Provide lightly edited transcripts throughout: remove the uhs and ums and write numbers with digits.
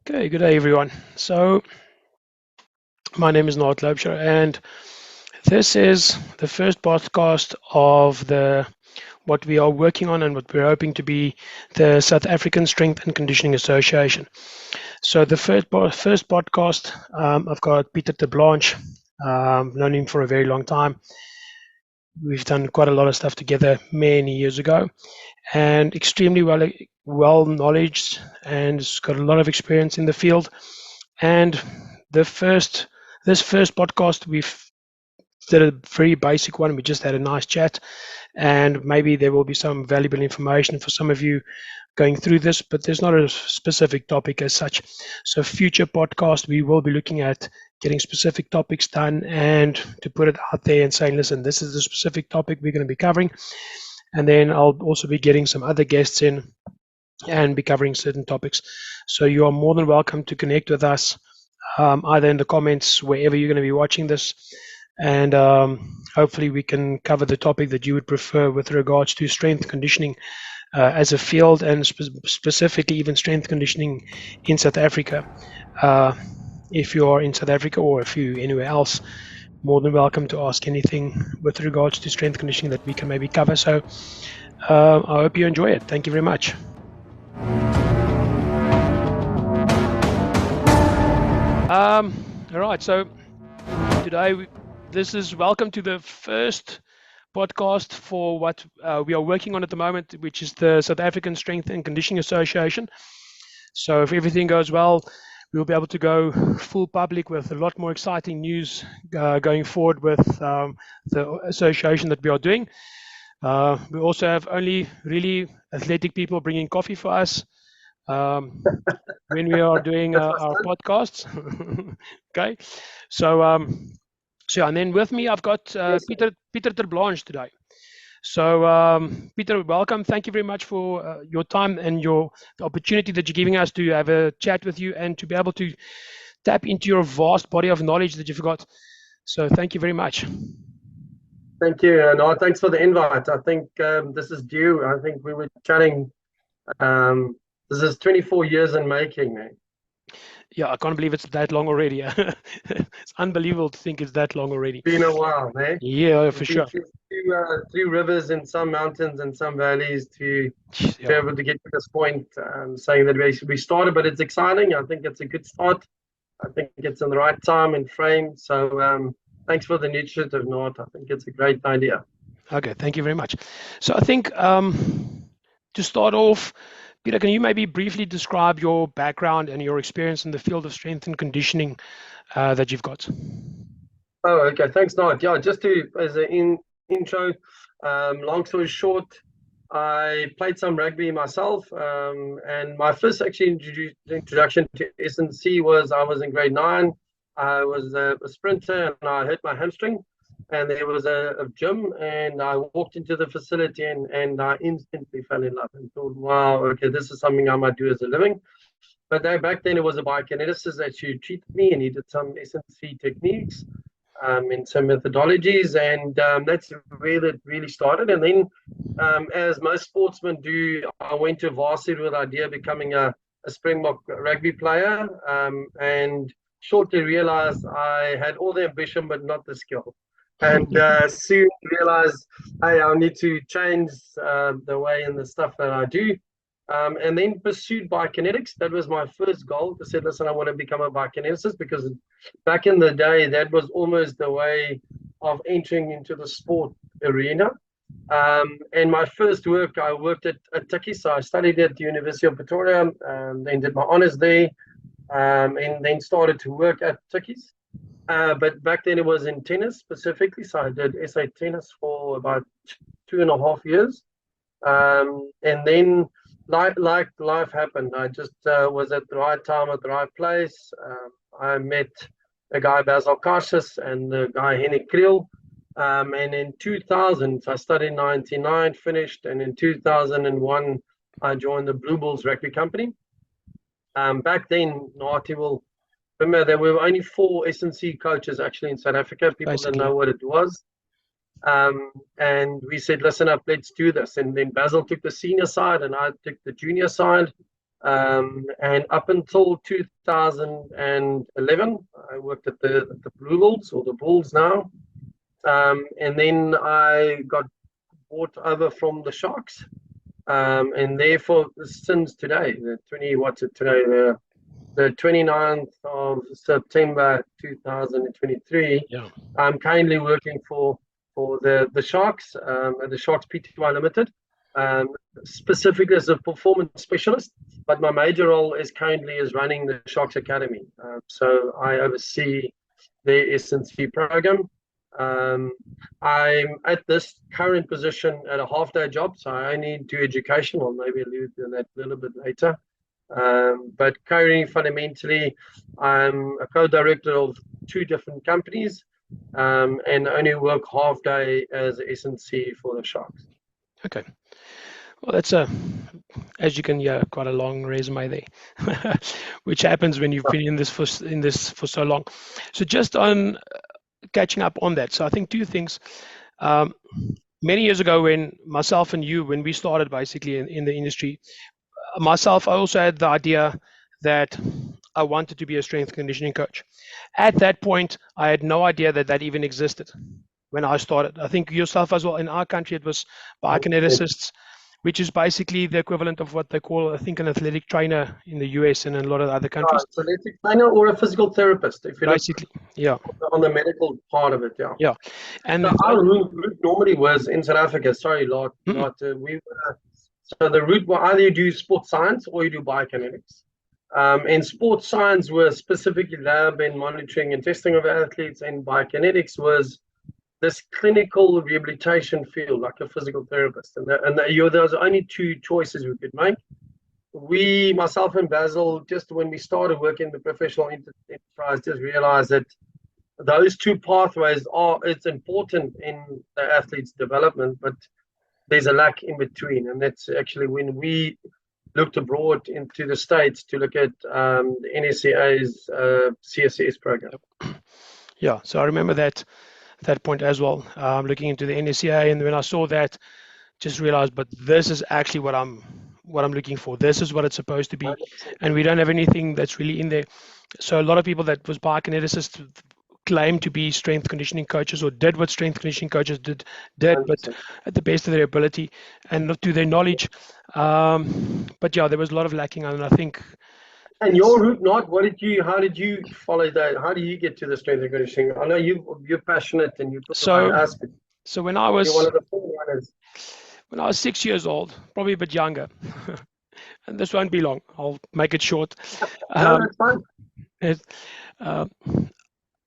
Okay, good day everyone. So my name is Naat Loubser, and this is the first podcast of the what we are working on and what we're hoping to be the South African Strength and Conditioning Association. So the first podcast, I've got Pieter Terblanche. Known him for a very long time. We've done quite a lot of stuff together many years ago, and extremely well knowledge, and has got a lot of experience in the field. And the first this first podcast we've did a very basic one. We just had a nice chat, and maybe there will be some valuable information for some of you going through this, but there's not a specific topic as such. So future podcast, we will be looking at getting specific topics done and to put it out there and saying, listen, this is the specific topic we're going to be covering. And then I'll also be getting some other guests in and be covering certain topics. So you are more than welcome to connect with us, either in the comments, wherever you're going to be watching this. And hopefully we can cover the topic that you would prefer with regards to strength conditioning as a field, and specifically even strength conditioning in South Africa. If you are in South Africa, or if you anywhere else, more than welcome to ask anything with regards to strength conditioning that we can maybe cover. So I hope you enjoy it. Thank you very much. All right, so today this is welcome to the first podcast for what we are working on at the moment, which is the South African Strength and Conditioning Association. So if everything goes well, we'll be able to go full public with a lot more exciting news going forward with the association that we are doing. We also have only really athletic people bringing coffee for us when we are doing our podcasts. Okay, so and then with me I've got Pieter Terblanche today. So Pieter, welcome. Thank you very much for your time and the opportunity that you're giving us to have a chat with you and to be able to tap into your vast body of knowledge that you've got. So thank you very much. Thank you. No, thanks for the invite. I think this is due. I think we were chatting. This is 24 years in making, man. Yeah, I can't believe it's that long already. It's unbelievable to think it's that long already. Been a while, man. Yeah, for sure. Through rivers and some mountains and some valleys to be able to get to this point, saying that we started, but it's exciting. I think it's a good start. I think it's in the right time and frame. So thanks for the initiative, Naat. I think it's a great idea. Okay, thank you very much. So I think to start off, Pieter, can you maybe briefly describe your background and your experience in the field of strength and conditioning that you've got? Oh, okay. Thanks, Naat. Yeah, just as an intro, long story short, I played some rugby myself, and my first actually introduction to S&C was I was in grade 9. I was a sprinter and I hurt my hamstring, and there was a gym, and I walked into the facility and I instantly fell in love and thought, wow, okay, this is something I might do as a living. But back then it was a biokineticist that she treated me, and he did some S&C techniques and some methodologies, and that's where it really started. And then as most sportsmen do, I went to varsity with the idea of becoming a Springbok rugby player, and shortly realized I had all the ambition but not the skill. And soon realized, hey, I need to change the way and the stuff that I do. And then pursued biokinetics. That was my first goal. I said, listen, I want to become a biokineticist, because back in the day, that was almost the way of entering into the sport arena. And my first work, I worked at Tikkies. So I studied at the University of Pretoria, then did my honors there, and then started to work at Tikkies. But back then it was in tennis specifically. So I did SA tennis for about 2.5 years. And then life happened. I just was at the right time at the right place. I met a guy, Basil Karsis, and the guy, Henrik Kriel. And in 2000, so I studied in 1999, finished, and in 2001, I joined the Blue Bulls Rugby Company. Back then, Naati will remember there were only 4 S&C coaches actually in South Africa. People didn't know what it was. And we said, listen up, let's do this. And then Basil took the senior side and I took the junior side. And up until 2011, I worked at the Blue Bulls, or the Bulls now. And then I got bought over from the Sharks. And therefore, since today, what's it today? The 29th of September 2023, Yeah. I'm currently working for the Sharks, the Sharks Pty Limited, um, specifically as a performance specialist. But my major role is currently is running the Sharks Academy. So I oversee the S&C program. Um, I'm at this current position at a half-day job, so I only do education. I'll maybe allude to that a little bit later. But currently, fundamentally, I'm a co-director of two different companies, and only work half day as S&C for the Sharks. Okay. Well, that's as you can hear, quite a long resume there, which happens when you've been in this for so long. So just on catching up on that. So I think two things. Many years ago, when myself and you, when we started basically in the industry, myself, I also had the idea that I wanted to be a strength conditioning coach. At that point, I had no idea that that even existed when I started. I think yourself as well. In our country, it was biokineticists, which is basically the equivalent of what they call, I think, an athletic trainer in the US and in a lot of other countries. So athletic trainer or a physical therapist, if you Basically, yeah. look on the medical part of it, yeah. Yeah. And so our route normally was in South Africa. Sorry, Lot. We were, so the route were either you do sports science or you do biokinetics. And sports science was specifically lab and monitoring and testing of athletes, and biokinetics was this clinical rehabilitation field, like a physical therapist. And there was only two choices we could make. We, myself and Basil, just when we started working in the professional enterprise, just realized that those two pathways it's important in the athlete's development, but there's a lack in between. And that's actually when we looked abroad into the States to look at the NSCA's CSCS program. Yeah, so I remember that point as well, looking into the NSCA, and when I saw that, just realized, but this is actually what I'm looking for. This is what it's supposed to be, and we don't have anything that's really in there. So a lot of people that was biokineticists claim to be strength conditioning coaches, or did what strength conditioning coaches did, but at the best of their ability and not to their knowledge. But yeah, there was a lot of lacking, and I think. And your route, Naat, how did you follow that? How do you get to the strength and conditioning? I know you're passionate and you put the aspect. So when I was, you're one of the forerunners. When I was 6 years old, probably a bit younger, and this won't be long, I'll make it short. No, that's fine.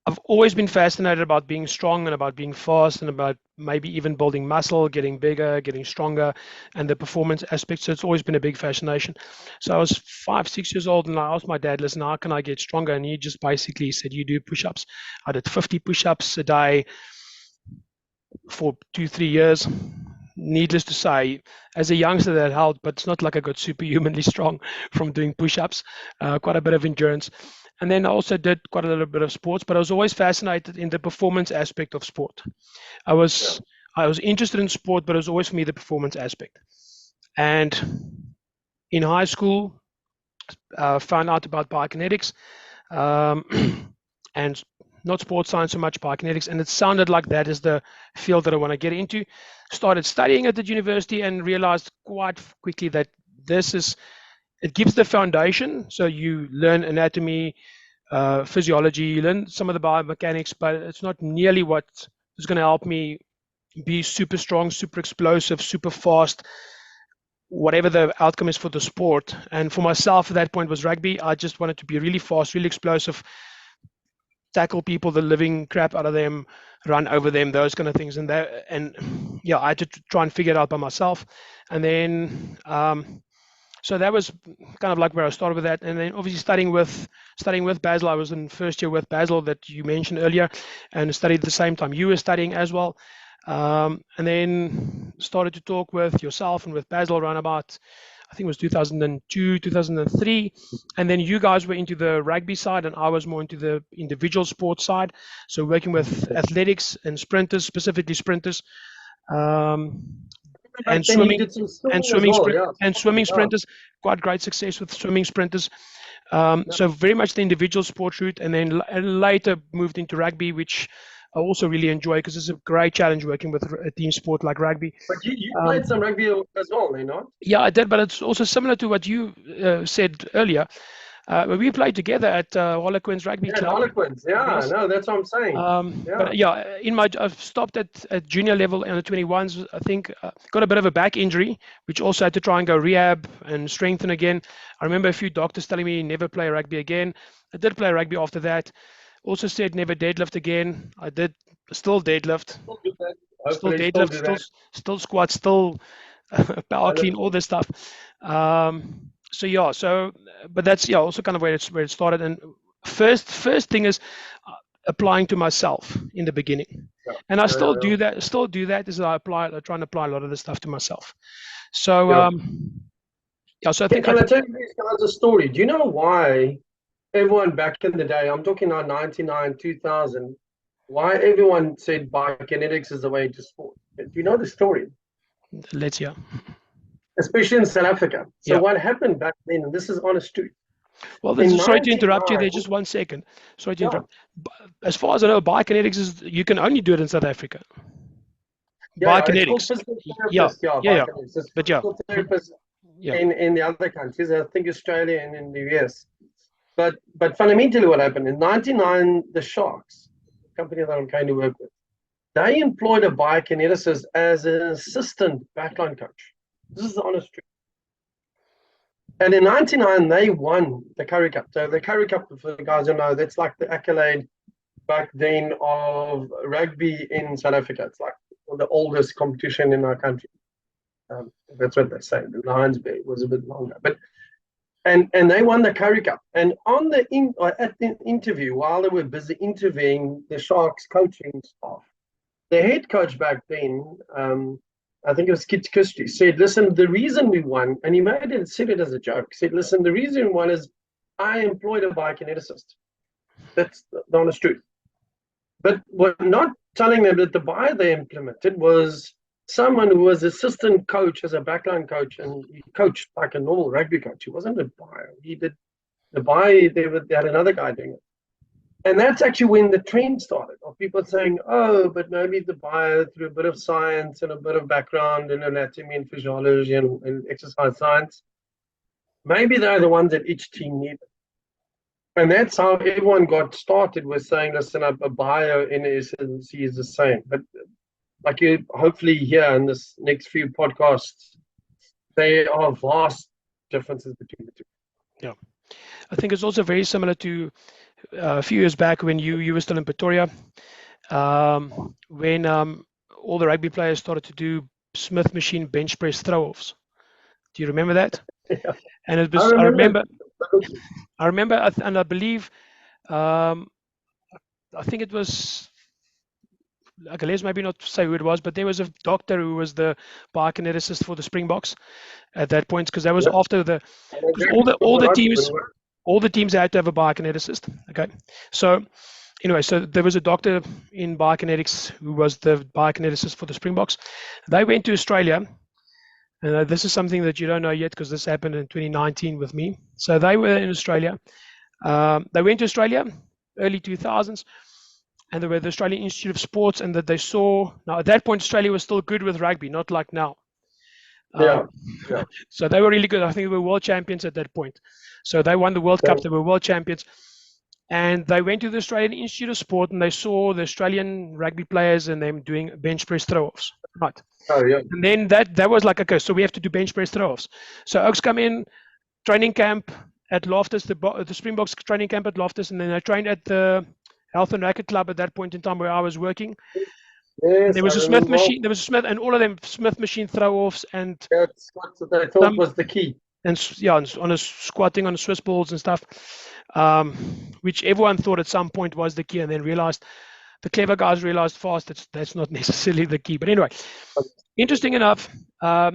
I've always been fascinated about being strong and about being fast and about maybe even building muscle, getting bigger, getting stronger, and the performance aspect. So it's always been a big fascination. So I was 5, 6 years old, and I asked my dad, listen, how can I get stronger? And he just basically said, you do push-ups. I did 50 push-ups a day for 2-3 years. Needless to say, as a youngster that helped, but it's not like I got superhumanly strong from doing push-ups, quite a bit of endurance. And then I also did quite a little bit of sports, but I was always fascinated in the performance aspect of sport. I was interested in sport, but it was always for me the performance aspect. And in high school, found out about biokinetics, and not sports science so much, biokinetics, and it sounded like that is the field that I want to get into. Started studying at the university and realized quite quickly that it gives the foundation. So you learn anatomy, physiology, you learn some of the biomechanics, but it's not nearly what is going to help me be super strong, super explosive, super fast, whatever the outcome is for the sport. And for myself at that point was rugby. I just wanted to be really fast, really explosive, tackle people, the living crap out of them, run over them, those kind of things. And yeah, I had to try and figure it out by myself. And then so that was kind of like where I started with that. And then obviously studying with Basil. I was in first year with Basil that you mentioned earlier, and studied at the same time you were studying as well. And then started to talk with yourself and with Basil around about, I think it was 2002, 2003. And then you guys were into the rugby side and I was more into the individual sports side. So working with athletics and sprinters, specifically sprinters. back and then you swimming did some swimming as well, yeah. and swimming Yeah, sprinters. Quite great success with swimming sprinters. yeah. So very much the individual sport route, and then later moved into rugby, which I also really enjoy because it's a great challenge working with a team sport like rugby. But you played some rugby as well, you know? Yeah, I did, but it's also similar to what you said earlier. We played together at Harlequins Rugby Yeah, Club. Harlequins. Yeah, Yes. no, that's what I'm saying. Yeah. But yeah, I've stopped at junior level in the 21s. I think got a bit of a back injury, which also had to try and go rehab and strengthen again. I remember a few doctors telling me never play rugby again. I did play rugby after that. Also said never deadlift again. I did still deadlift, Still do that. still Hopefully still deadlift, do that. still squat, still power I clean, all this stuff. So yeah, but that's also kind of where it started. And first thing is applying to myself in the beginning, yeah, and I yeah, still yeah, do that. Still do that is I try and apply a lot of this stuff to myself. So yeah. so I think Can I tell you these guys a story? Do you know why everyone back in the day, I'm talking now 99, 2000, why everyone said biokinetics is the way to sport? Do you know the story? let's hear. Especially in South Africa. So Yeah. what happened back then, and this is honest truth, Well, in sorry to interrupt you 99, there. Just 1 second. Sorry to yeah, interrupt. As far as I know, biokinetics is you can only do it in South Africa. yeah, it's called Biokinetics. physical Yeah. therapist. Yeah, Yeah. Yeah. biokinetics. It's But yeah. physical therapist Yeah. in the other countries. I think Australia and in the US. But fundamentally, what happened in '99, the Sharks, the company that I'm going to work with, they employed a biokineticist as an assistant backline coach. This is the honest truth. And in '99, they won the Curry Cup. So the Curry Cup, for the guys who know, that's like the accolade back then of rugby in South Africa. It's like the oldest competition in our country. That's what they say. The Lions was a bit longer, but and they won the Curry Cup. And on at the interview, while they were busy interviewing the Sharks coaching staff, the head coach back then, I think it was Kit Christie, said, "Listen, the reason we won," and he said it as a joke. Said, "Listen, the reason we won is I employed a biokineticist." That's the honest truth. But we're not telling them that the bio they implemented was someone who was assistant coach as a backline coach, and he coached like a normal rugby coach. He wasn't a bio. He did the bio. They had another guy doing it, and that's actually when the trend started of people saying, "Oh, but maybe the bio through a bit of science and a bit of background in anatomy and physiology and exercise science, maybe they're the ones that each team needed." And that's how everyone got started, was saying, listen, a bio in essence is the same. But like you hopefully hear in this next few podcasts, there are vast differences between the two. Yeah. I think it's also very similar to a few years back when you were still in Pretoria, when all the rugby players started to do Smith machine bench press throw-offs. Do you remember that? Yeah. And it was, I remember, and I believe, I think it was, okay, let's maybe not say who it was, but there was a doctor who was the biokineticist for the Springboks at that point, because that was after because all the teams had to have a biokineticist. Okay, so anyway, so there was a doctor in biokinetics who was the biokineticist for the Springboks. They went to Australia, and this is something that you don't know yet because this happened in 2019 with me. So they were in Australia. They went to Australia early 2000s, and they were the Australian Institute of Sports, and that they saw, now at that point Australia was still good with rugby, not like now. So they were really good. I think they were world champions at that point. So they won the World Cup. They were world champions. And they went to the Australian Institute of Sport, and they saw the Australian rugby players and them doing bench press throw-offs. Right. Oh, yeah. And then that was like, okay, so we have to do bench press throw-offs. So Oaks come in, training camp at Loftus, the Springboks training camp at Loftus, and then I trained at the Health and Racket Club at that point in time where I was working. Yes, there was a Smith machine. There was a Smith, and all of them Smith machine throw-offs, and that's what they thought was the key. And yeah, on a squatting on Swiss balls and stuff, which everyone thought at some point was the key, and then realized, the clever guys realized fast that's not necessarily the key. But anyway, interesting enough, I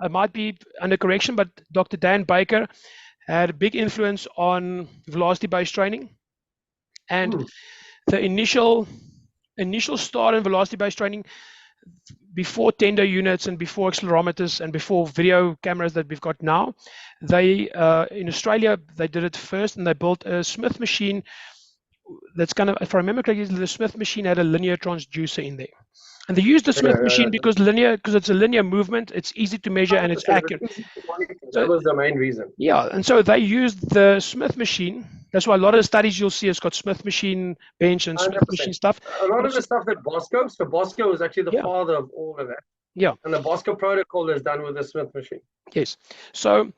might be under correction, but Dr. Dan Baker had a big influence on velocity-based training, and the initial start in velocity-based training, before tender units and before accelerometers and before video cameras that we've got now, they in Australia they did it first, and they built a Smith machine that's kind of, if I remember correctly, the Smith machine had a linear transducer in there. And they used the Smith machine because it's a linear movement, it's easy to measure, and it's 100%, accurate. easy to monitor. So, that was the main reason. Yeah, and so they used the Smith machine. That's why a lot of the studies you'll see has got Smith machine bench and Smith 100%. machine stuff. A lot of the stuff that Bosco, so Bosco is actually the Yeah. father of all of that. Yeah. And the Bosco protocol is done with the Smith machine. Yes. So,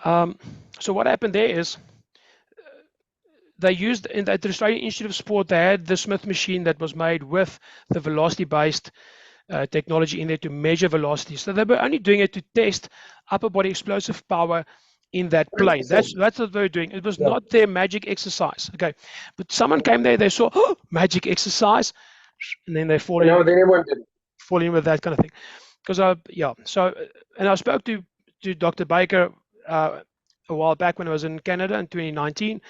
so what happened there is they used in the Australian Institute of Sport, they had the Smith machine that was made with the velocity-based technology in there to measure velocity. So they were only doing it to test upper body explosive power in that plane. That's what they were doing. It was not their magic exercise. Okay, but someone came there, they saw magic exercise, and then they fall in. No, then everyone did. Fall in with that kind of thing. Because so and I spoke to Dr. Baker a while back when I was in Canada in 2019.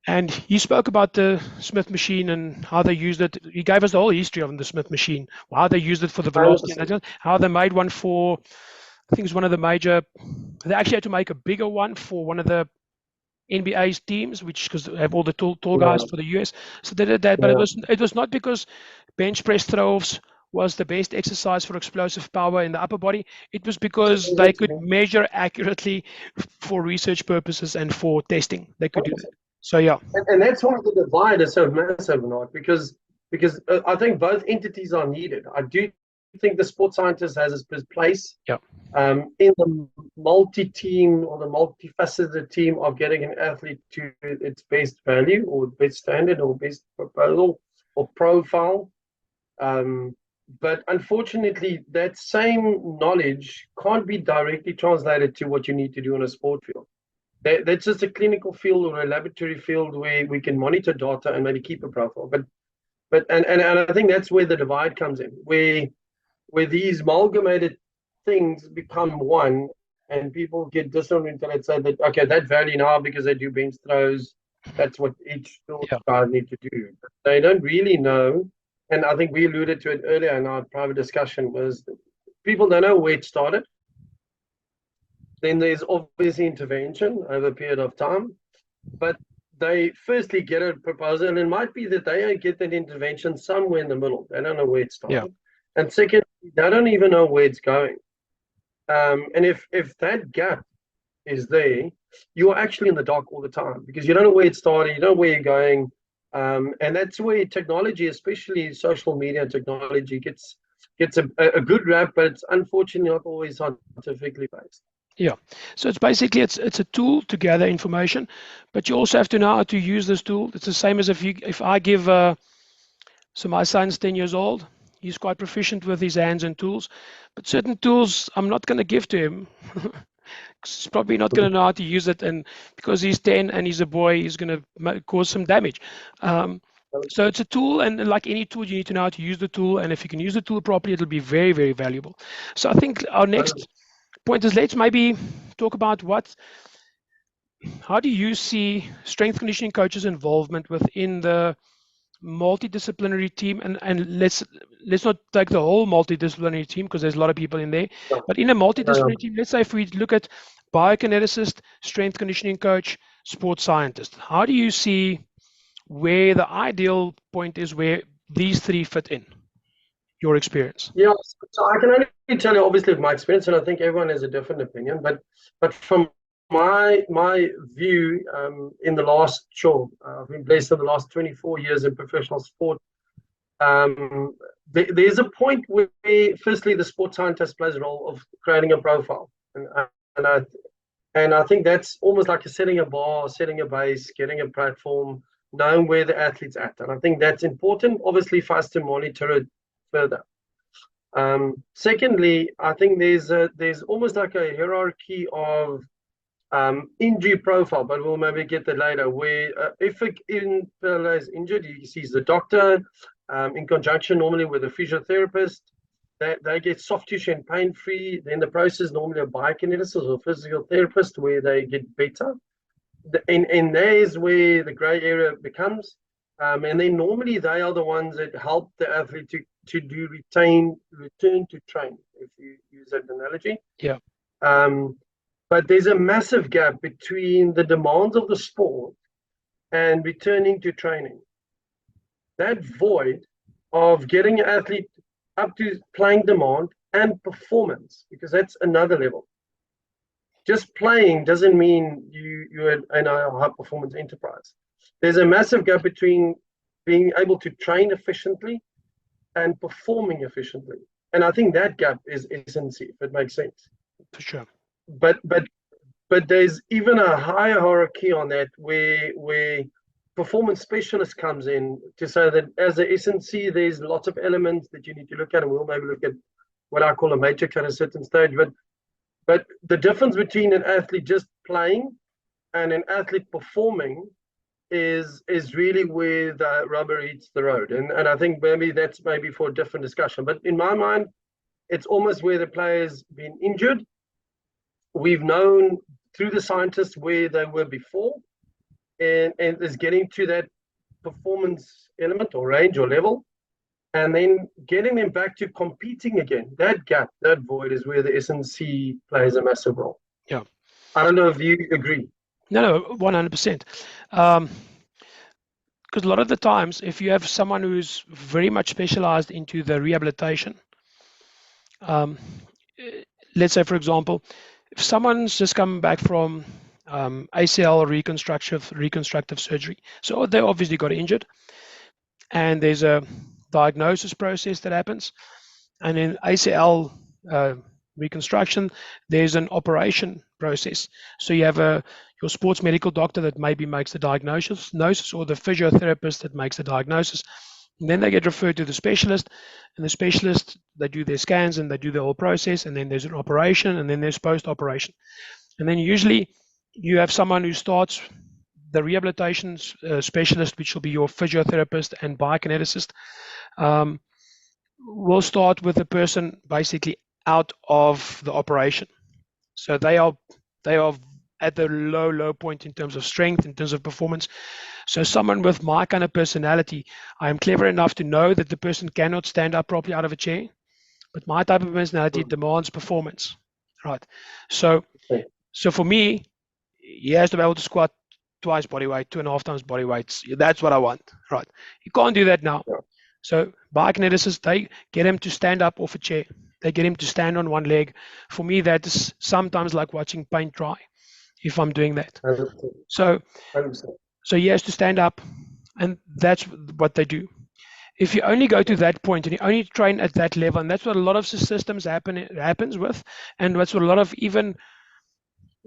And he spoke about the Smith machine and how they used it. He gave us the whole history of the Smith machine, how they used it for the velocity, and how they made one for, I think it's one of the major, they actually had to make a bigger one for one of the NBA's teams, which, because they have all the tall guys for the US. So they did that, but it was not because bench press throw-offs was the best exercise for explosive power in the upper body. It was because they could measure accurately for research purposes and for testing. They could do that. So yeah, and that's why the divide is so massive, not because I think both entities are needed. I do think the sports scientist has his place. Yeah. In the multi-team or the multifaceted team of getting an athlete to its best value or best standard or best proposal or profile. But unfortunately, that same knowledge can't be directly translated to what you need to do in a sport field. That's just a clinical field or a laboratory field where we can monitor data and maybe keep a profile. But I think that's where the divide comes in, where these amalgamated things become one, and people get disoriented and say that, okay, that value now because they do bench throws, that's what each guy need to do. But they don't really know, and I think we alluded to it earlier in our private discussion, was people don't know where it started. Then there's obviously intervention over a period of time, but they firstly get a proposal, and it might be that they get that intervention somewhere in the middle. They don't know where it started. Yeah. And second, they don't even know where it's going. And if that gap is there, you're actually in the dark all the time because you don't know where it started, you don't know where you're going. And that's where technology, especially social media technology, gets a good rap, but it's unfortunately not always scientifically based. Yeah, so it's basically it's a tool to gather information, but you also have to know how to use this tool. It's the same as if I give so my son's 10 years old. He's quite proficient with his hands and tools, but certain tools I'm not going to give to him. He's probably not going to know how to use it, and because he's 10 and he's a boy, he's going to cause some damage. So it's a tool, and like any tool, you need to know how to use the tool, and if you can use the tool properly, it'll be very, very valuable. So I think our next point is, let's maybe talk about how do you see strength conditioning coaches' involvement within the multidisciplinary team, and let's not take the whole multidisciplinary team because there's a lot of people in there, but in a multidisciplinary team, let's say if we look at biokineticist, strength conditioning coach, sports scientist, how do you see where the ideal point is where these three fit in your experience? Yeah, so I can only tell you obviously my experience, and I think everyone has a different opinion, but from my view, in the last I've been blessed in the last 24 years in professional sport. There's a point where firstly the sports scientist plays a role of creating a profile, and I think that's almost like setting a bar, setting a base, getting a platform, knowing where the athlete's at, and I think that's important obviously for us to monitor it further. Secondly, I think there's almost like a hierarchy of injury profile, but we'll maybe get that later, where if a player is injured, he sees the doctor in conjunction normally with a physiotherapist. They get soft tissue and pain-free. Then the process normally a biokineticist or physical therapist where they get better. And there is where the gray area becomes. And then normally they are the ones that help the athlete to return to train, if you use that analogy. Yeah. But there's a massive gap between the demands of the sport and returning to training. That void of getting an athlete up to playing demand and performance, because that's another level. Just playing doesn't mean you're in a high performance enterprise. There's a massive gap between being able to train efficiently and performing efficiently. And I think that gap is SNC, if it makes sense. For sure. But there's even a higher hierarchy on that where performance specialist comes in to say that as a SNC, there's lots of elements that you need to look at, and we'll maybe look at what I call a matrix at a certain stage. But the difference between an athlete just playing and an athlete performing is really where the rubber hits the road. And I think maybe that's for a different discussion. But in my mind, it's almost where the player's been injured. We've known through the scientists where they were before, and is getting to that performance element or range or level, and then getting them back to competing again. That gap, that void, is where the SNC plays a massive role. Yeah. I don't know if you agree. No, 100%. Because a lot of the times, if you have someone who's very much specialized into the rehabilitation, let's say, for example, if someone's just coming back from ACL reconstructive surgery, so they obviously got injured, and there's a diagnosis process that happens, and in ACL reconstruction, there's an operation process. So you have your sports medical doctor that maybe makes the diagnosis, or the physiotherapist that makes the diagnosis. And then they get referred to the specialist, and the specialist, they do their scans and they do the whole process, and then there's an operation, and then there's post-operation. And then usually you have someone who starts the rehabilitation specialist, which will be your physiotherapist and biokineticist, will start with the person basically out of the operation. So they are at the low point in terms of strength, in terms of performance. So someone with my kind of personality, I am clever enough to know that the person cannot stand up properly out of a chair, but my type of personality demands performance, right? So for me, he has to be able to squat twice body weight, 2.5 times body weight. That's what I want, right? You can't do that now. So biokineticists, they get him to stand up off a chair. They get him to stand on one leg. For me, that is sometimes like watching paint dry if I'm doing that. 100%. So 100%. So he has to stand up, and that's what they do. If you only go to that point and you only train at that level, and that's what a lot of systems happens with, and that's what a lot of even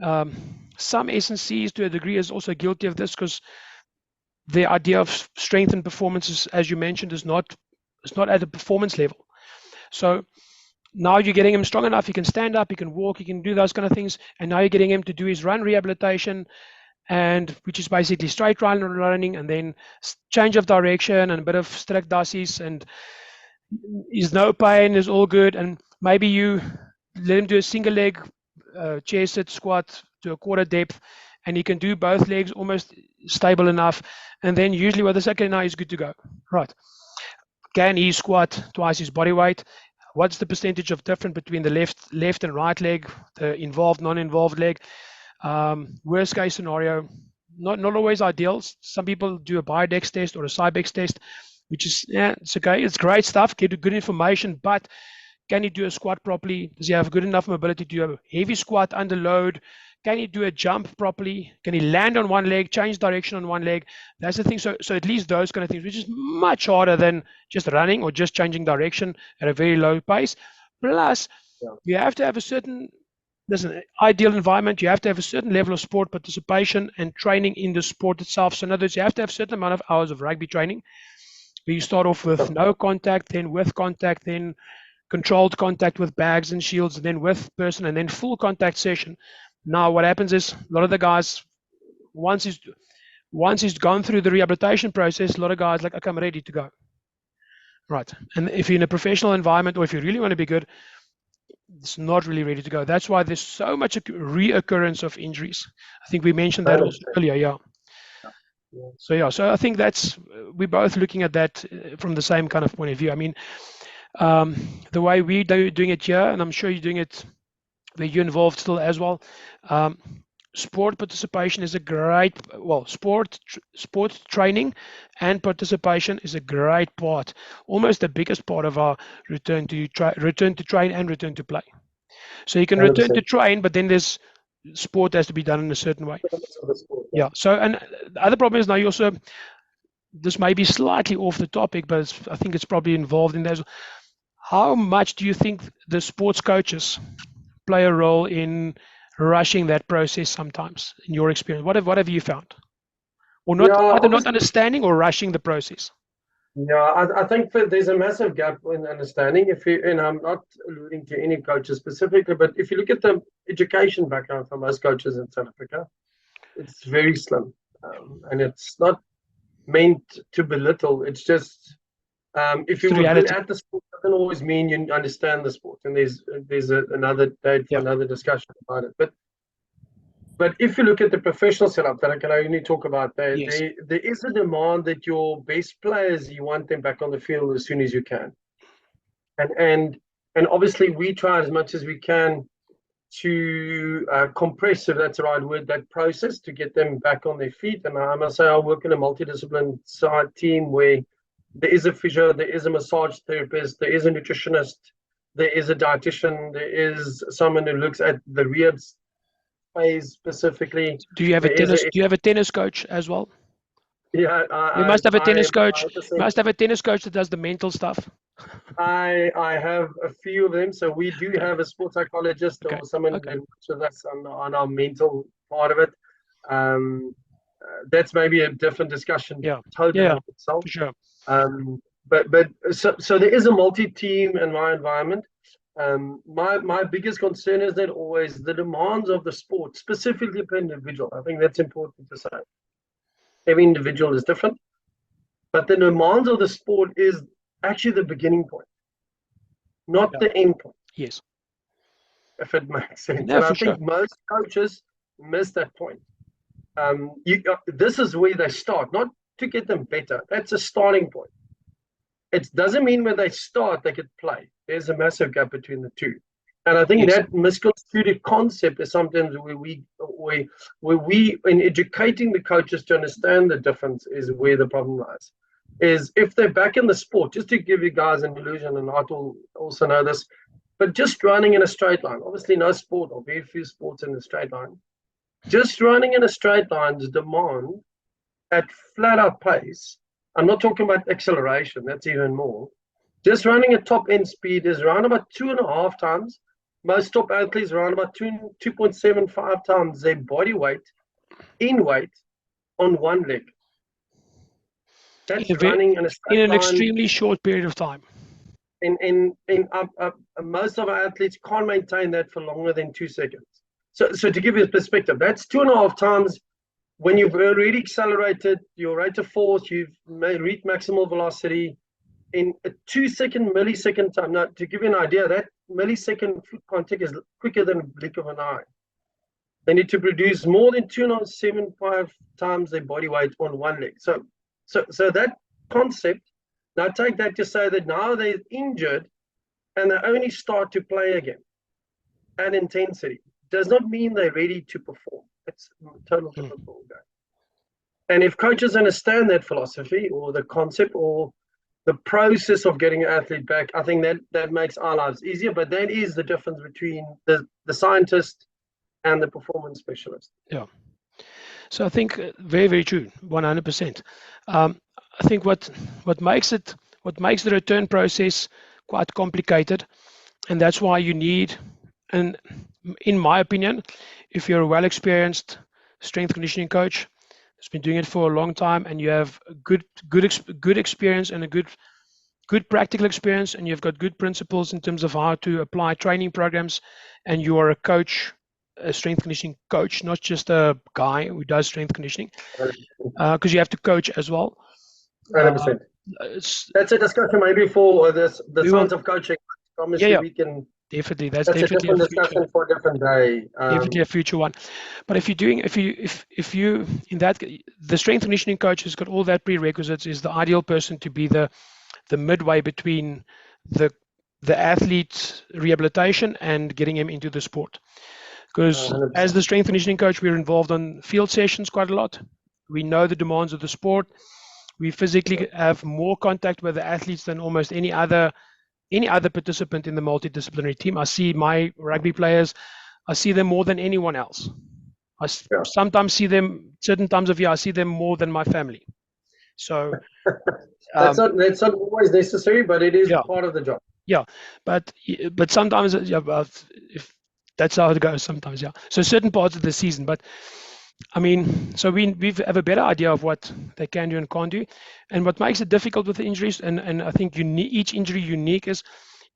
some SNCs to a degree is also guilty of this, because the idea of strength and performance, is, as you mentioned, is not at a performance level. So now you're getting him strong enough, he can stand up, he can walk, he can do those kind of things, and now you're getting him to do his run rehabilitation, and which is basically straight running, and then change of direction and a bit of strict dassies, and is no pain, is all good. And maybe you let him do a single leg chair sit squat to a quarter depth, and he can do both legs almost stable enough, and then usually what they say, okay, now he's good to go, right? Can he squat twice his body weight? What's the percentage of difference between the left and right leg, the involved, non-involved leg? Worst case scenario, not always ideal. Some people do a Biodex test or a Cybex test, which is, it's okay, it's great stuff, get good information, but can he do a squat properly? Does he have good enough mobility to do a heavy squat under load? Can he do a jump properly? Can he land on one leg, change direction on one leg? That's the thing. So at least those kind of things, which is much harder than just running or just changing direction at a very low pace. Plus, you have to have a certain, there's an ideal environment. You have to have a certain level of sport participation and training in the sport itself. So in other words, you have to have a certain amount of hours of rugby training, where you start off with no contact, then with contact, then controlled contact with bags and shields, and then with person, and then full contact session. Now what happens is a lot of the guys, once he's gone through the rehabilitation process, a lot of guys like, okay, I'm ready to go. Right. And if you're in a professional environment, or if you really want to be good, it's not really ready to go. That's why there's so much reoccurrence of injuries. I think we mentioned that also earlier. So yeah, so I think that's we're both looking at that from the same kind of point of view. I mean, the way we're doing it here, and I'm sure you're doing it where you're involved still as well. Sport participation is a great, well, sport training and participation is a great part, almost the biggest part of our return to train and return to play. So you can return to 100%. train, but then there's sport has to be done in a certain way. Sport, Yeah. So, and the other problem is now you also, this may be slightly off the topic, but I think it's probably involved in that. How much do you think the sports coaches play a role in rushing that process sometimes, in your experience? What have you found? Or not, Yeah, either not obviously. understanding or rushing the process? Yeah, I think that there's a massive gap in understanding. If you, and I'm not alluding to any coaches specifically, but if you look at the education background for most coaches in South Africa, it's very slim, and it's not meant to belittle. It's just if It's you the were good reality. at the sport, doesn't always mean you understand the sport. And there's another date for Yeah. another discussion about it. But if you look at the professional setup that I can only talk about, Yes. there is a demand that your best players, you want them back on the field as soon as you can. And obviously we try as much as we can to compress, if that's the right word, that process to get them back on their feet. And I must say I work in a multidisciplinary side team where there is a physio, there is a massage therapist, there is a nutritionist, there is a dietitian, there is someone who looks at the rehab phase specifically. Do you have a There is a tennis? Do you have a tennis coach as well? yeah. You must have a tennis coach. You 100%. must have a tennis coach that does the mental stuff. I have a few of them. So we do Okay. have a sports psychologist Okay. or someone Okay. that works with us on our mental part of it. Um, that's maybe a different discussion Yeah. totally Yeah. of itself. For sure. But so there is a multi-team in my environment. My biggest concern is that always the demands of the sport, specifically per individual. I think that's important to say. Every individual is different, but the demands of the sport is actually the beginning point, not Yeah. the end point, Yes. if it makes sense. No, And I for sure. think most coaches miss that point. This is where they start, not to get them better. That's a starting point. It doesn't mean when they start they could play. There's a massive gap between the two. And I think Yes. that misconstrued concept is sometimes where we in educating the coaches to understand the difference is where the problem lies. Is if they're back in the sport, just to give you guys an illusion, and I will also know this, but just running in a straight line, obviously no sport or very few sports in a straight line, just running in a straight line's demand at flat out pace. I'm not talking about acceleration, that's even more. Just running at top end speed is around about 2.5 times. Most top athletes around about 2.75 times their body weight in weight on one leg. In, That's a ve- running in a in straight an line. extremely short period of time. Most of our athletes can't maintain that for longer than 2 seconds. So to give you a perspective, that's 2.5 times when you've already accelerated your rate of force, you've reached maximal velocity in a 2-second millisecond time. Now, to give you an idea, that millisecond foot contact is quicker than a blink of an eye. They need to produce more than 2.75 times their body weight on one leg. So that concept, now take that to say that now they're injured and they only start to play again at intensity. Does not mean they're ready to perform. It's a total different ballgame. And if coaches understand that philosophy or the concept or the process of getting an athlete back, I think that makes our lives easier. But that is the difference between the scientist and the performance specialist. Yeah. So I think very, very true, 100%. I think what makes the return process quite complicated, and that's why you need, and in my opinion, if you're a well-experienced strength conditioning coach who's been doing it for a long time, and you have good experience and a good practical experience, and you've got good principles in terms of how to apply training programs, and you are a coach, a strength conditioning coach, not just a guy who does strength conditioning, because you have to coach as well. 100%. That's a discussion maybe for the we science will, of coaching. yeah, Obviously, we can Definitely, that's That's a definitely a different future. discussion for a different day. Definitely a future one. But if you're doing, if you in that, the strength conditioning coach has got all that prerequisites, is the ideal person to be the midway between the athlete's rehabilitation and getting him into the sport. Because as 100%. the strength conditioning coach, we're involved on field sessions quite a lot. We know the demands of the sport. We physically have more contact with the athletes than almost any other participant in the multidisciplinary team. I see my rugby players, I see them more than anyone else. I Yeah. sometimes see them certain times of year. I see them more than my family. So That's um, not always necessary, but it is yeah, part of the job. yeah. But sometimes, yeah, if that's how it goes, sometimes, yeah. So certain parts of the season, but I mean, so we have a better idea of what they can do and can't do, and what makes it difficult with the injuries, and I think each injury unique is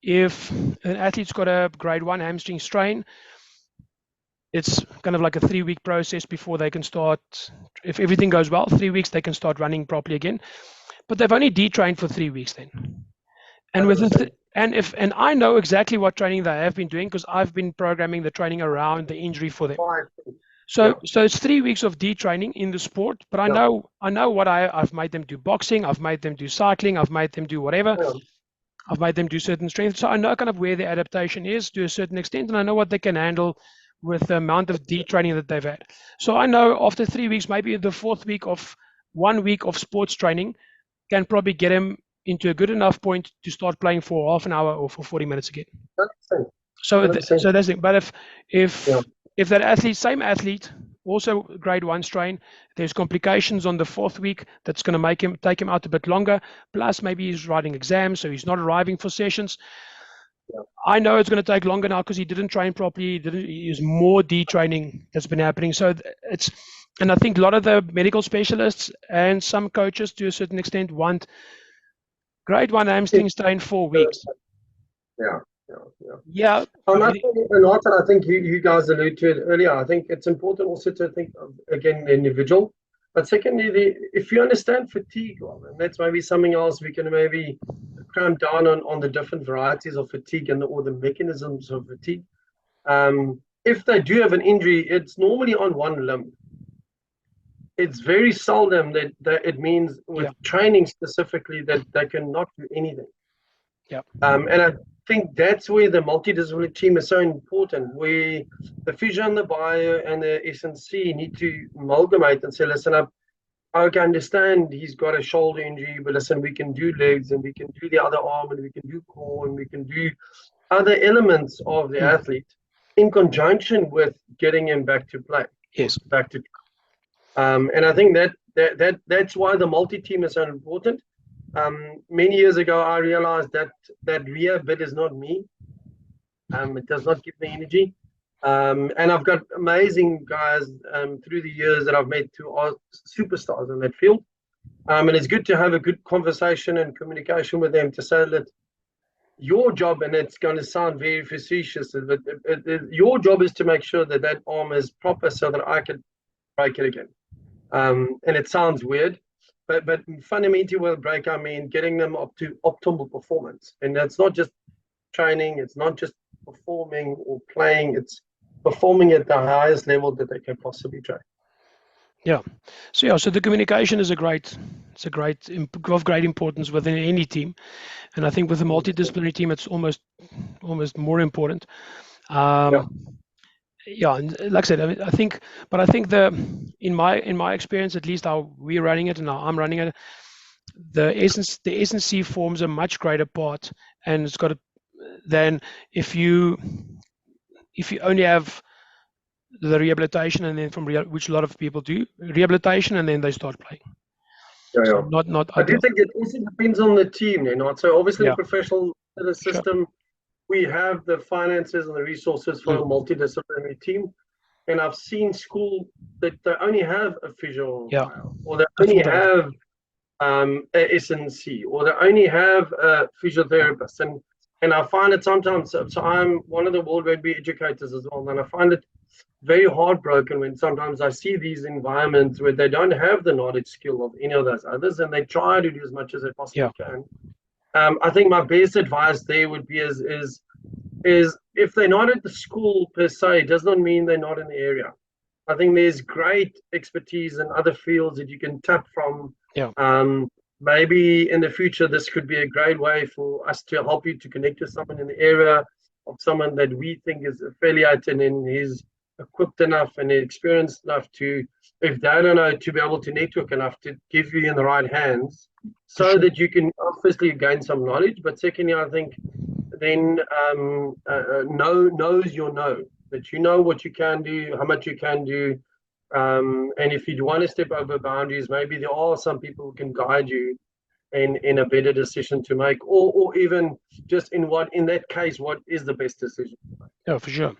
if an athlete's got a grade 1 hamstring strain, it's kind of like a 3-week process before they can start. If everything goes well, 3 weeks they can start running properly again. But they've only detrained for 3 weeks then. And within 100%. and I know exactly what training they have been doing because I've been programming the training around the injury for them. Yeah. So it's 3 weeks of detraining in the sport, but I Yeah. know what I've made them do boxing, I've made them do cycling, I've made them do whatever. Yeah. I've made them do certain strengths. So I know kind of where their adaptation is to a certain extent, and I know what they can handle with the amount of detraining that they've had. So I know after 3 weeks, maybe the 4th week of 1 week of sports training can probably get him into a good enough point to start playing for half an hour or for 40 minutes again. 100%. So 100%. so that's it. But Yeah. if that same athlete, also grade 1 strain, there's complications on the 4th week that's going to take him out a bit longer. Plus, maybe he's writing exams, so he's not arriving for sessions. Yeah. I know it's going to take longer now because he didn't train properly. There's more detraining that's been happening. So and I think a lot of the medical specialists and some coaches, to a certain extent, want grade 1 hamstring strain 4 weeks. Yeah. Yeah. I think you guys alluded to it earlier. I think it's important also to think of, again, the individual. But secondly, if you understand fatigue, well, and that's maybe something else we can maybe cramp down on the different varieties of fatigue or the mechanisms of fatigue. If they do have an injury, it's normally on one limb. It's very seldom that it means with training specifically that they can not do anything. Yeah. And I think that's where the multidisciplinary team is so important. Where the physio and the bio and the S&C need to amalgamate and say, listen up, I can understand he's got a shoulder injury, but listen, we can do legs and we can do the other arm and we can do core and we can do other elements of the athlete in conjunction with getting him back to play. Yes. Back to and I think that's why the multi-team is so important. Many years ago, I realized that rehab bit is not me. It does not give me energy. And I've got amazing guys through the years that I've met who are superstars in that field. And it's good to have a good conversation and communication with them to say that your job, and it's going to sound very facetious, but your job is to make sure that arm is proper so that I can break it again. And it sounds weird, but fundamentally with break, I mean getting them up to optimal performance. And that's not just training, it's not just performing or playing, it's performing at the highest level that they can possibly train. Yeah. So the communication is of great importance within any team. And I think with a multidisciplinary team, it's almost more important. Yeah, and like I said, I think in my experience, at least how we're running it and how I'm running it, the S&C forms a much greater part, and it's got than if you only have the rehabilitation and then which a lot of people do rehabilitation and then they start playing. Yeah. So not I do think it also depends on the team, So obviously in the professional system, we have the finances and the resources for a multidisciplinary team. And I've seen schools that they only have a physio or they only have a S&C or they only have a physiotherapist. And I find it sometimes, so I'm one of the World Rugby educators as well, and I find it very heartbroken when sometimes I see these environments where they don't have the knowledge skill of any of those others and they try to do as much as they possibly can. I think my best advice there would be is if they're not at the school per se, does not mean they're not in the area. I think there's great expertise in other fields that you can tap from. Yeah. Maybe in the future, this could be a great way for us to help you to connect with someone in the area, of someone that we think is affiliated and is equipped enough and experienced enough to, if they don't know, to be able to network enough to give you in the right hands, so sure. that you can firstly gain some knowledge, but secondly, I think then knows your know, that you know what you can do, how much you can do, and if you want to step over boundaries, maybe there are some people who can guide you in a better decision to make, or even just in that case, what is the best decision to make. Yeah, for sure.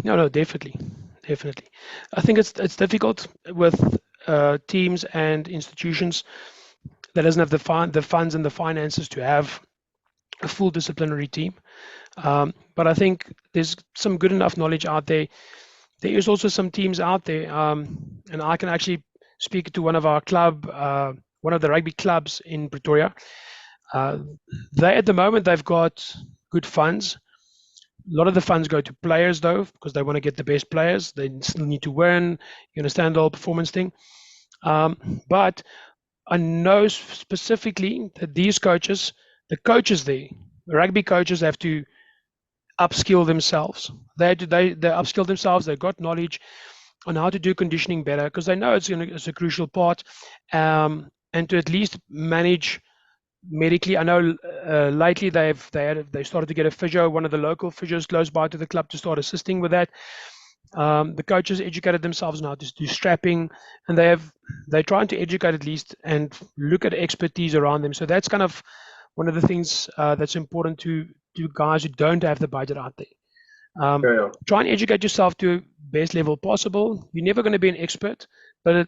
No, definitely. I think it's difficult with teams and institutions that doesn't have the funds and the finances to have a full disciplinary team. But I think there's some good enough knowledge out there. There is also some teams out there, and I can actually speak to one of our one of the rugby clubs in Pretoria. They at the moment they've got good funds. A lot of the funds go to players though, because they want to get the best players. They still need to win. You understand the whole performance thing. But I know specifically that these coaches, the coaches there, the rugby coaches, have to upskill themselves. They upskill themselves. They've got knowledge on how to do conditioning better, because they know it's a crucial part, and to at least manage medically. I know lately they started to get a physio, one of the local physios close by to the club, to start assisting with that. The coaches educated themselves now to do strapping, and they're trying to educate at least and look at expertise around them. So that's kind of one of the things that's important to guys who don't have the budget out there. Try and educate yourself to best level possible. You're never going to be an expert, but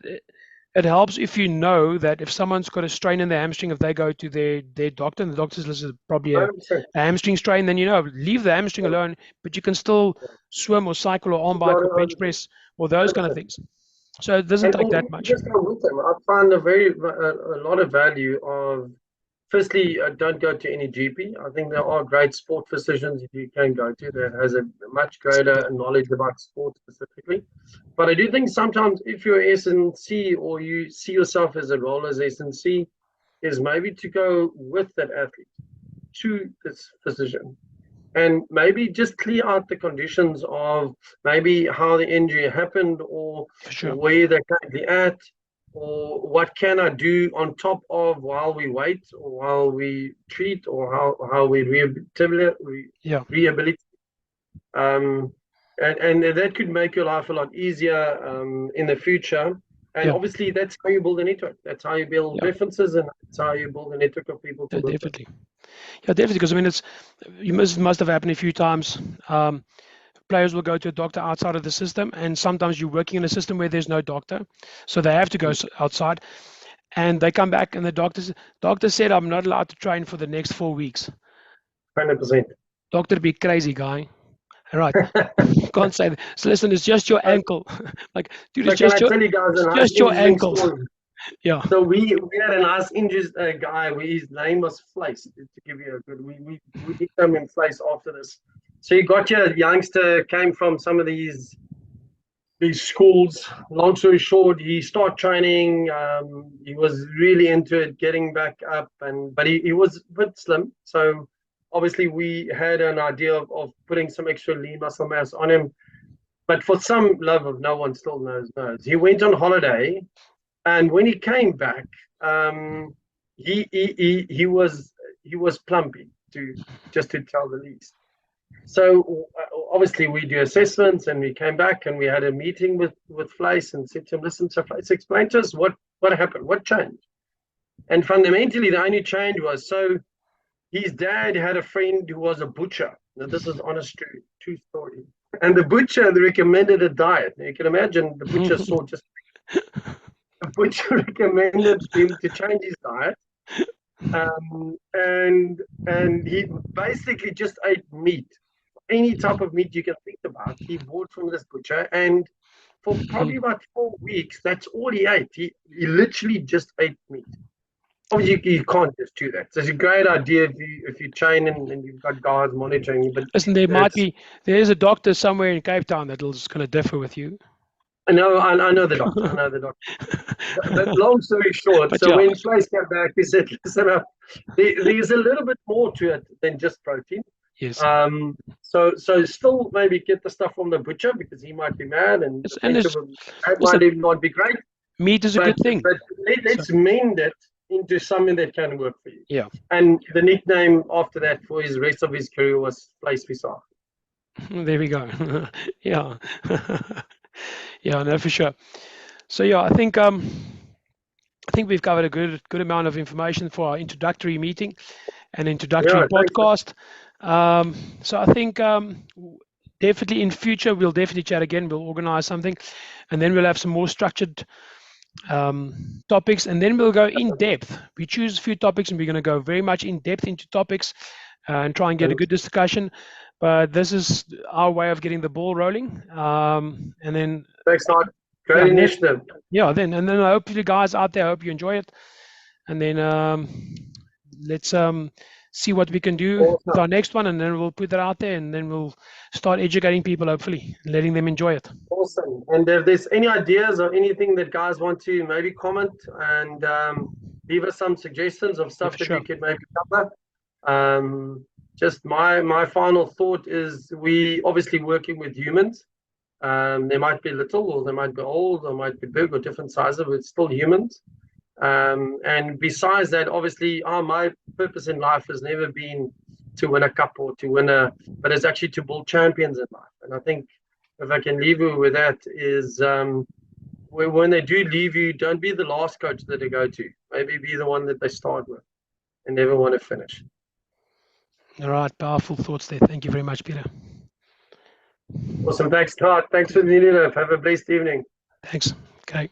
it helps if you know that if someone's got a strain in their hamstring, if they go to their doctor and the doctor says this is probably a hamstring strain, then leave the hamstring alone, but you can still swim or cycle or arm bike or bench press or those kind of things. So it doesn't take that much. Just go with them. I find a lot of value of, firstly, don't go to any GP. I think there are great sport physicians you can go to that has a much greater knowledge about sport specifically. But I do think sometimes if you're S&C or you see yourself as a role as S&C, is maybe to go with that athlete to this physician and maybe just clear out the conditions of maybe how the injury happened, or where they're currently at, or what can I do on top of while we wait, or while we treat, or how we rehabilitate. And that could make your life a lot easier in the future. And obviously, that's how you build a network. That's how you build references, and that's how you build a network of people to work definitely. With. Yeah, definitely. Because I mean, it must have happened a few times. Players will go to a doctor outside of the system, and sometimes you're working in a system where there's no doctor, so they have to go outside, and they come back, and the doctor said, "I'm not allowed to train for the next 4 weeks." 100%. Doctor, be crazy guy. All right, can't say that. So listen, it's just your ankle. Like, dude, it's just your ankle. Story. Yeah. So we had a nice injured guy. His name was Fleiss. To give you a good, we nicknamed him Fleiss after this. So you got your youngster, came from some of these schools. Long story short, he started training. He was really into it, getting back up, but he was a bit slim. So obviously we had an idea of putting some extra lean muscle mass on him. But for some love of no one still knows. He went on holiday, and when he came back, he was plumpy, to tell the least. So obviously we do assessments, and we came back and we had a meeting with Fleiss and said to him, listen, so Fleiss, explain to us what happened, what changed. And fundamentally the only change was, so his dad had a friend who was a butcher. Now, this is honest, true story. And the butcher recommended a diet. Now, you can imagine the butcher saw just the butcher recommended him to change his diet. And he basically just ate meat. Any type of meat you can think about, he bought from this butcher, and for probably about 4 weeks, that's all he ate. He literally just ate meat. obviously you can't just do that. So it's a great idea if you train and you've got guys monitoring you, but Listen, there is a doctor somewhere in Cape Town that'll just kind of differ with you. I know the doctor. I know the doctor. But long story short, But so yeah, when Fleiss came back, he said, "Listen up, there's a little bit more to it than just protein. yes. So still maybe get the stuff from the butcher because he might be mad and the And butcher might even not be great. meat is a good thing. But let's mend it into something that can work for you." Yeah. And the nickname after that for his rest of his career was Fleiss Visser. There we go. Yeah. Yeah, no, for sure. So yeah, I think we've covered a good amount of information for our introductory meeting and introductory podcast. So I think definitely in future we'll definitely chat again. We'll organize something, and then we'll have some more structured topics, and then we'll go in depth. We choose a few topics, and we're going to go very much in depth into topics and try and get a good discussion. But this is our way of getting the ball rolling. And then Thanks, Naat. Great initiative. And then I hope you guys out there, I hope you enjoy it. And then let's see what we can do with our next one, and then we'll put that out there, and then we'll start educating people, hopefully, and letting them enjoy it. Awesome. And if there's any ideas or anything that guys want to maybe comment and leave us some suggestions of stuff that we could maybe cover. Just my final thought is we obviously working with humans. They might be little, or they might be old, or might be big, or different sizes, but it's still humans. And besides that, obviously, my purpose in life has never been to win a cup or to win but it's actually to build champions in life. And I think if I can leave you with that is when they do leave you, don't be the last coach that they go to. Maybe be the one that they start with and never want to finish. All right, powerful thoughts there. Thank you very much, Pieter. Awesome. Thanks, Todd. Thanks for the meeting. Have a blessed evening. Thanks. Okay.